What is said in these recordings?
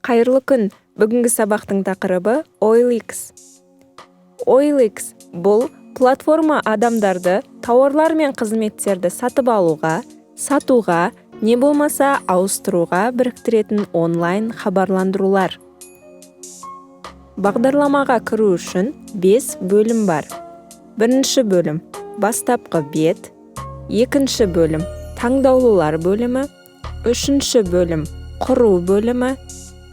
Қайырлы күн, бүгінгі сабақтың тақырыбы OLX. OLX бұл платформа адамдарды тауарлар мен қызметтерді сатып алуға, сатуға, не болмаса ауыстыруға біріктіретін онлайн хабарландырулар. Бағдарламаға кіру үшін 5 бөлім бар. Бірінші бөлім – бастапқы бет, екінші бөлім – таңдаулылар бөлімі, үшінші бөлім – құру бөлімі,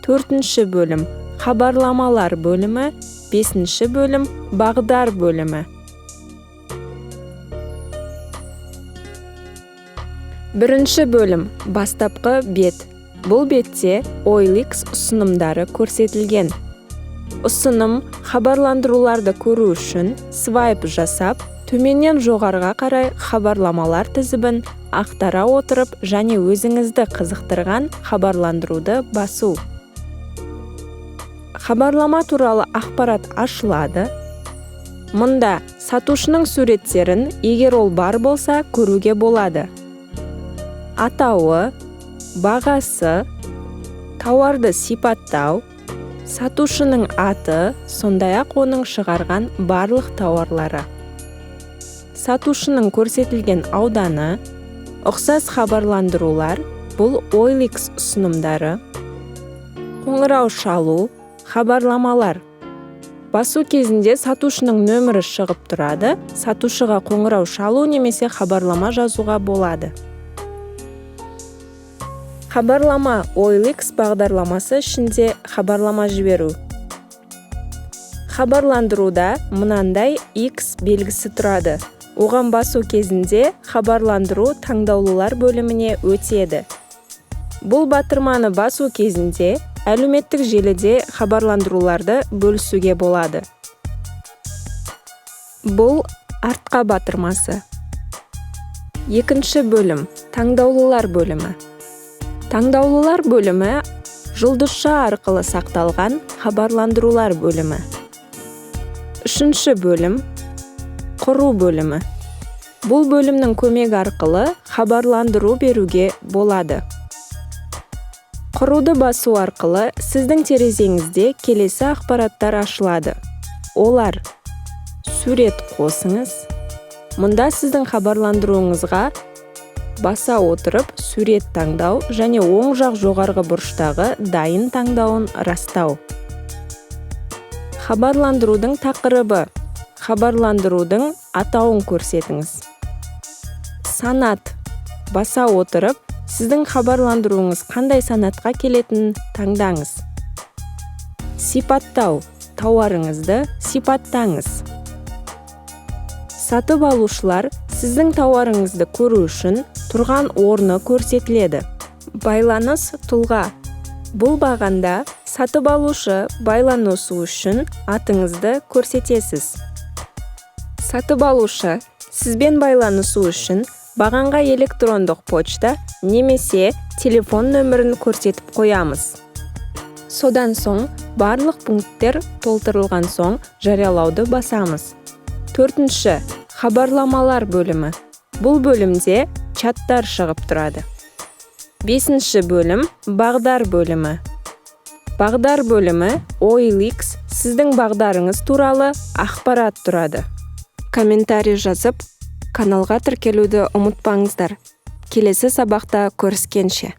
төртінші бөлім – хабарламалар бөлімі, бесінші бөлім – бағдар бөлімі. Бірінші бөлім – бастапқы бет. Бұл бетте OLX ұсынымдары көрсетілген. Ұсыным хабарландыруларды көру үшін свайп жасап, төменнен жоғарыға қарай хабарламалар тізімін ақтара отырып және өзіңізді қызықтырған хабарландыруды басу. Хабарлама туралы ақпарат ашылады. Мұнда сатушының суреттерін, егер ол бар болса, көруге болады. Атауы, бағасы, тауарды сипаттау, сатушының аты, сондай-ақ оның шығарған барлық тауарлары. Сатушының көрсетілген ауданы, ұқсас хабарландырулар, бұл OLX ұсынымдары, қоңырау шалу, хабарламалар. Басу кезінде сатушының нөмірі шығып тұрады, сатушыға қоңырау шалу немесе хабарлама жазуға болады. Хабарлама OLX бағдарламасы ішінде хабарлама жіберу. Хабарландыруда мынандай X белгісі тұрады. Оған басу кезінде хабарландыру таңдаулылар бөліміне өтеді. Бұл батырманы басу кезінде әлеуметтік желіде хабарландыруларды бөлісуге болады. Бұл артқа батырмасы. Екінші бөлім – таңдаулылар бөлімі. Таңдаулылар бөлімі жұлдызша арқылы сақталған хабарландырулар бөлімі. Үшінші бөлім – құру бөлімі. Бұл бөлімнің көмегі арқылы хабарландыру беруге болады. Құруды басу арқылы сіздің терезеңізде келесі ақпараттар ашылады. Олар: сурет қосыңыз. Мұнда сіздің хабарландыруыңызға баса отырып сурет таңдау және оң жақ жоғарғы бұрыштағы дайын таңдауын растау. Хабарландырудың тақырыбы. Хабарландырудың атауын көрсетіңіз. Санат. Баса отырып, сіздің хабарландыруыңыз қандай санатқа келетінін таңдаңыз. Сипаттау. Тауарыңызды сипаттаңыз. Сатып алушылар сіздің тауарыңызды көру үшін тұрған орны көрсетіледі. Байланыс тұлға. Бұл бағанда сатып алушы байланысу үшін атыңызды көрсетесіз. Сатып алушы сізбен байланысу үшін бағанға электрондық почта немесе телефон нөмірін көрсетіп қоямыз. Содан соң барлық пункттер толтырылған соң жариялауды басамыз. Төртінші – хабарламалар бөлімі. Бұл бөлімде чаттар шығып тұрады. Бесінші бөлім – бағдар бөлімі. Бағдар бөлімі OLX сіздің бағдарыңыз туралы ақпарат тұрады. Комментарий жазып, каналға тіркелуді ұмытпаңыздар. Келесі сабақта көріскенше.